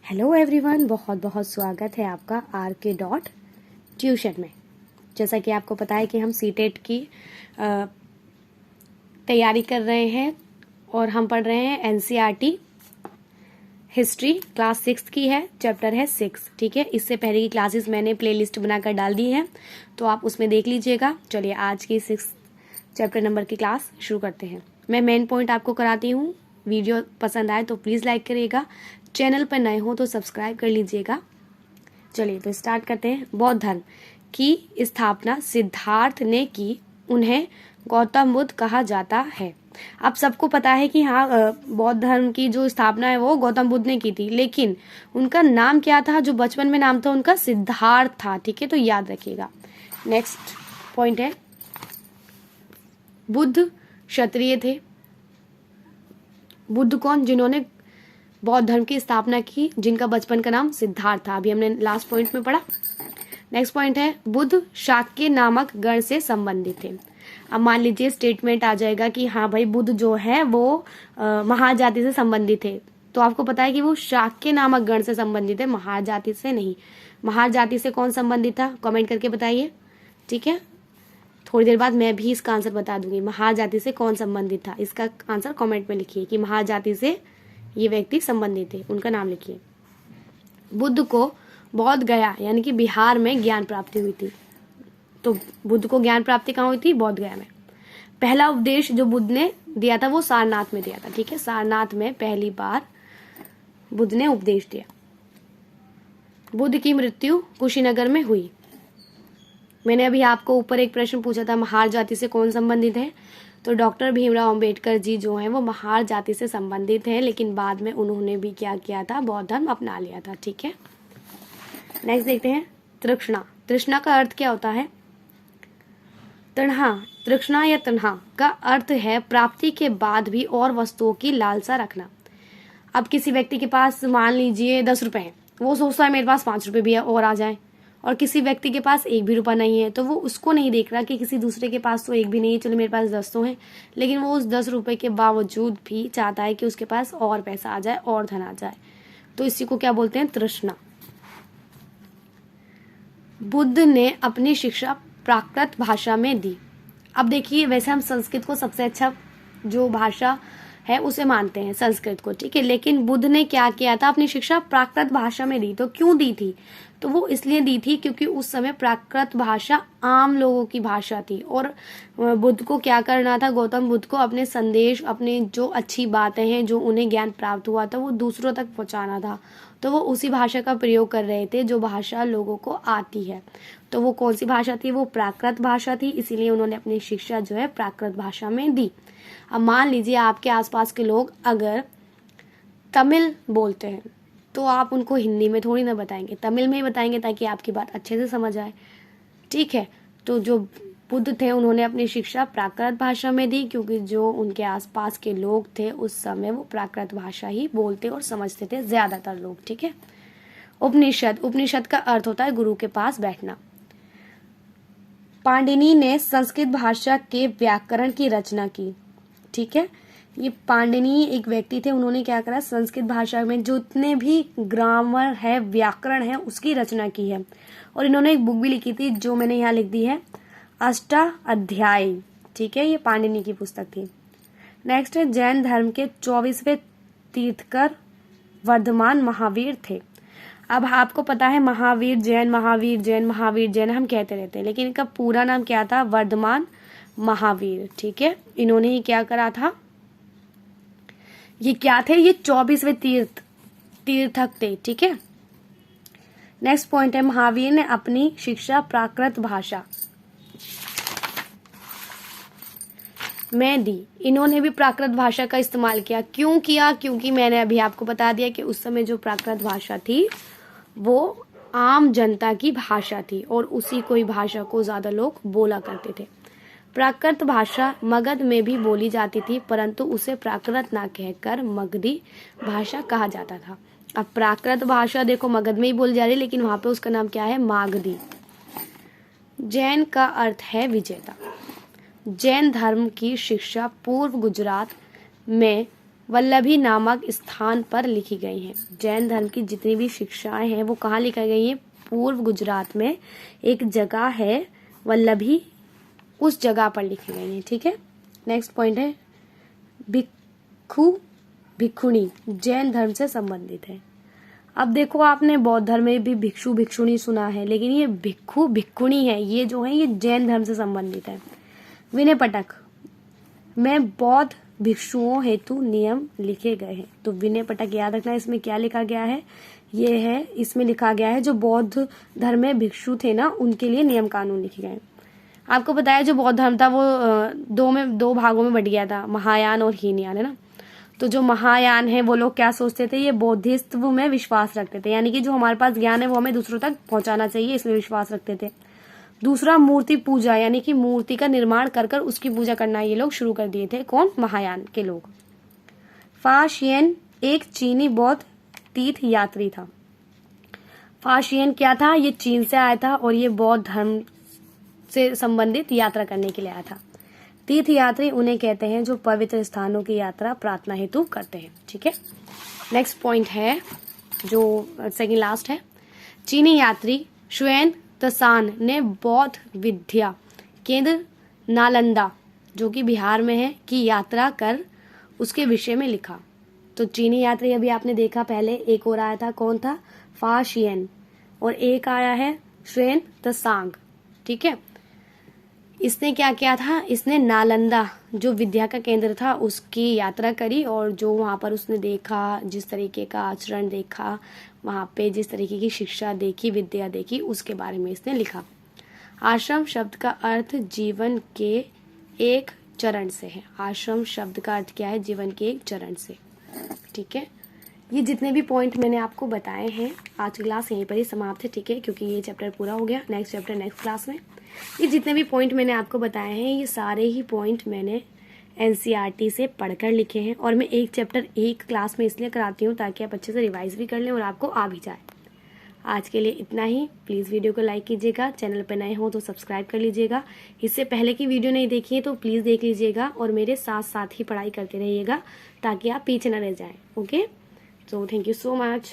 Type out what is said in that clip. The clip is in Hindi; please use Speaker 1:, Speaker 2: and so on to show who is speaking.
Speaker 1: हेलो एवरीवन, बहुत बहुत स्वागत है आपका आर के डॉट ट्यूशन में। जैसा कि आपको पता है कि हम सीटेट की तैयारी कर रहे हैं और हम पढ़ रहे हैं एनसीईआरटी हिस्ट्री क्लास 6 की है, चैप्टर है 6। ठीक है, इससे पहले की क्लासेस मैंने प्लेलिस्ट बनाकर डाल दी है, तो आप उसमें देख लीजिएगा। चलिए आज की 6 चैप्टर नंबर की क्लास शुरू करते हैं। मैं मेन पॉइंट आपको कराती हूँ। वीडियो पसंद आए तो प्लीज़ लाइक करिएगा, चैनल पर नए हो तो सब्सक्राइब कर लीजिएगा। चलिए तो स्टार्ट करते हैं। बौद्ध धर्म की स्थापना सिद्धार्थ ने की, उन्हें गौतम बुद्ध कहा जाता है। अब सबको पता है कि हाँ, बौद्ध धर्म की जो स्थापना है वो गौतम बुद्ध ने की थी, लेकिन उनका नाम क्या था? जो बचपन में नाम था उनका सिद्धार्थ था। ठीक है, तो याद रखिएगा। नेक्स्ट पॉइंट है, बुद्ध क्षत्रिय थे। बुद्ध कौन? जिन्होंने बौद्ध धर्म की स्थापना की, जिनका बचपन का नाम सिद्धार्थ था। अभी हमने लास्ट पॉइंट में पढ़ा। नेक्स्ट पॉइंट है, बुद्ध शाक्य नामक गण से संबंधित थे। अब मान लीजिए स्टेटमेंट आ जाएगा कि हाँ भाई, बुद्ध जो है वो महाजाति से संबंधित थे, तो आपको पता है कि वो शाक्य नामक गण से संबंधित है, महाजाति से नहीं। महाजाति से कौन संबंधित था? कमेंट करके बताइए। ठीक है, थोड़ी देर बाद मैं भी इसका आंसर बता दूंगी। महाजाति से कौन संबंधित था, इसका आंसर कमेंट में लिखिए कि महाजाति से ये व्यक्ति संबंधित थे, उनका नाम लिखिए। बुद्ध को बोध गया यानी कि बिहार में ज्ञान प्राप्ति हुई थी। तो बुद्ध को ज्ञान प्राप्ति कहाँ हुई थी? बोध गया में। पहला उपदेश जो बुद्ध ने दिया था वो सारनाथ में दिया था। ठीक है, सारनाथ में पहली बार बुद्ध ने उपदेश दिया। बुद्ध की मृत्यु कुशीनगर में हुई। मैंने अभी आपको ऊपर एक प्रश्न पूछा था, महार जाति से कौन संबंधित है? तो डॉक्टर भीमराव अंबेडकर जी जो हैं वो महार जाति से संबंधित हैं, लेकिन बाद में उन्होंने भी क्या किया था? बौद्ध धर्म अपना लिया था। ठीक है, नेक्स्ट देखते हैं, तृष्णा। तृष्णा का अर्थ क्या होता है? तृष्णा, तृष्णा या तृष्णा का अर्थ है प्राप्ति के बाद भी और वस्तुओं की लालसा रखना। अब किसी व्यक्ति के पास मान लीजिए 10 रुपए हैं, वो सोचता है मेरे पास 5 रुपए भी है और आ जाए। और किसी व्यक्ति के पास 1 भी रुपया नहीं है, तो वो उसको नहीं देख रहा कि किसी दूसरे के पास तो 1 भी नहीं है, चलो मेरे पास 10 तो है, लेकिन वो उस 10 रुपए के बावजूद भी चाहता है कि उसके पास और पैसा आ जाए और धन आ जाए। तो इसी को क्या बोलते हैं? तृष्णा। बुद्ध ने अपनी शिक्षा प्राकृत भाषा में दी। अब देखिए, वैसे हम संस्कृत को सबसे अच्छा जो भाषा है उसे मानते हैं, संस्कृत को। ठीक है, लेकिन बुद्ध ने क्या किया था? अपनी शिक्षा प्राकृत भाषा में दी। तो क्यों दी थी? तो वो इसलिए दी थी क्योंकि उस समय प्राकृत भाषा आम लोगों की भाषा थी, और बुद्ध को क्या करना था? गौतम बुद्ध को अपने संदेश, अपने जो अच्छी बातें हैं, जो उन्हें ज्ञान प्राप्त हुआ था, वो दूसरों तक पहुंचाना था। तो वो उसी भाषा का प्रयोग कर रहे थे जो भाषा लोगों को आती है। तो वो कौन सी भाषा थी? वो प्राकृत भाषा थी, इसीलिए उन्होंने अपनी शिक्षा जो है प्राकृत भाषा में दी। अब मान लीजिए आपके आसपास के लोग अगर तमिल बोलते हैं, तो आप उनको हिंदी में थोड़ी ना बताएंगे, तमिल में ही बताएंगे ताकि आपकी बात अच्छे से समझ आए। ठीक है, तो जो बुद्ध थे उन्होंने अपनी शिक्षा प्राकृत भाषा में दी, क्योंकि जो उनके आसपास के लोग थे उस समय वो प्राकृत भाषा ही बोलते और समझते थे, ज्यादातर लोग। ठीक है, उपनिषद। उपनिषद का अर्थ होता है गुरु के पास बैठना। पाणिनि ने संस्कृत भाषा के व्याकरण की रचना की। ठीक है, ये पाणिनि एक व्यक्ति थे, उन्होंने क्या करा? संस्कृत भाषा में जितने भी ग्रामर है, व्याकरण है, उसकी रचना की है। और इन्होंने एक बुक भी लिखी थी जो मैंने यहाँ लिख दी है, अष्टाध्यायी। ठीक है, ये पाणिनि की पुस्तक थी। नेक्स्ट है, जैन धर्म के 24वें तीर्थकर वर्धमान महावीर थे। अब आपको पता है महावीर जैन, महावीर जैन, महावीर जैन हम कहते रहते हैं, लेकिन इनका पूरा नाम क्या था? वर्धमान महावीर। ठीक है, इन्होंने ही क्या करा था? ये क्या थे? ये 24वें तीर्थक थे। ठीक है, नेक्स्ट पॉइंट है, महावीर ने अपनी शिक्षा प्राकृत भाषा में दी। इन्होंने भी प्राकृत भाषा का इस्तेमाल किया। क्यों किया? क्योंकि मैंने अभी आपको बता दिया कि उस समय जो प्राकृत भाषा थी वो आम जनता की भाषा थी, और उसी कोई भाषा को ज्यादा लोग बोला करते थे। प्राकृत भाषा मगध में भी बोली जाती थी, परंतु उसे प्राकृत ना कहकर मगधी भाषा कहा जाता था। अब प्राकृत भाषा देखो मगध में ही बोली जा रही है, लेकिन वहां पे उसका नाम क्या है? मागधी। जैन का अर्थ है विजेता। जैन धर्म की शिक्षा पूर्व गुजरात में वल्लभी नामक स्थान पर लिखी गई हैं। जैन धर्म की जितनी भी शिक्षाएं हैं वो कहाँ लिखी गई हैं? पूर्व गुजरात में एक जगह है वल्लभी, उस जगह पर लिखी गई हैं। ठीक है, नेक्स्ट पॉइंट है भिक्खु भिक्षुणी जैन धर्म से संबंधित है। अब देखो, आपने बौद्ध धर्म में भी भिक्षु भिक्षुणी सुना है, लेकिन ये भिक्खु भिक्षुणी है, ये जो है ये जैन धर्म से संबंधित है। विनय पटक में बौद्ध भिक्षुओं हेतु नियम लिखे गए हैं। तो विनय पटक याद रखना, इसमें क्या लिखा गया है? ये है, इसमें लिखा गया है जो बौद्ध धर्म में भिक्षु थे ना, उनके लिए नियम कानून लिखे गए। आपको बताया जो बौद्ध धर्म था वो दो भागों में बट गया था, महायान और हीनयान, है ना। तो जो महायान है वो लोग क्या सोचते थे? ये बौद्धिस्त्व में विश्वास रखते थे, यानी कि जो हमारे पास ज्ञान है वो हमें दूसरों तक पहुंचाना चाहिए, इसमें विश्वास रखते थे। दूसरा मूर्ति पूजा, यानी कि मूर्ति का निर्माण कर कर उसकी पूजा करना ये लोग शुरू कर दिए थे। कौन? महायान के लोग। फाशियन एक चीनी बौद्ध तीर्थ यात्री था। फाशियन क्या था? ये चीन से आया था और ये बौद्ध धर्म से संबंधित यात्रा करने के लिए आया था। तीर्थ यात्री उन्हें कहते हैं जो पवित्र स्थानों की यात्रा प्रार्थना हेतु करते हैं। ठीक है, नेक्स्ट पॉइंट है जो सेकंड लास्ट है। चीनी यात्री ह्वेन त्सान ने बौद्ध विद्या केंद्र नालंदा, जो कि बिहार में है, की यात्रा कर उसके विषय में लिखा। तो चीनी यात्री अभी आपने देखा पहले, एक और आया था, कौन था? फाशियन, और एक आया है ह्वेन त्सांग। ठीक है, इसने क्या किया था? इसने नालंदा जो विद्या का केंद्र था उसकी यात्रा करी, और जो वहाँ पर उसने देखा, जिस तरीके का आचरण देखा, वहाँ पे जिस तरीके की शिक्षा देखी, विद्या देखी, उसके बारे में इसने लिखा। आश्रम शब्द का अर्थ जीवन के एक चरण से है। आश्रम शब्द का अर्थ क्या है? जीवन के एक चरण से। ठीक है, ये जितने भी पॉइंट मैंने आपको बताए हैं, आज की क्लास यहीं पर ही समाप्त है। ठीक है, क्योंकि ये चैप्टर पूरा हो गया, नेक्स्ट चैप्टर नेक्स्ट क्लास में। ये जितने भी पॉइंट मैंने आपको बताए हैं, ये सारे ही पॉइंट मैंने एनसीईआरटी से पढ़कर लिखे हैं, और मैं एक चैप्टर एक क्लास में इसलिए कराती हूँ ताकि आप अच्छे से रिवाइज भी कर लें और आपको आ भी जाए। आज के लिए इतना ही। प्लीज़ वीडियो को लाइक कीजिएगा, चैनल पर नए हो तो सब्सक्राइब कर लीजिएगा। इससे पहले की वीडियो नहीं देखी है तो प्लीज़ देख लीजिएगा, और मेरे साथ साथ ही पढ़ाई करते रहिएगा ताकि आप पीछे न रह जाएं। Okay, so thank you so much.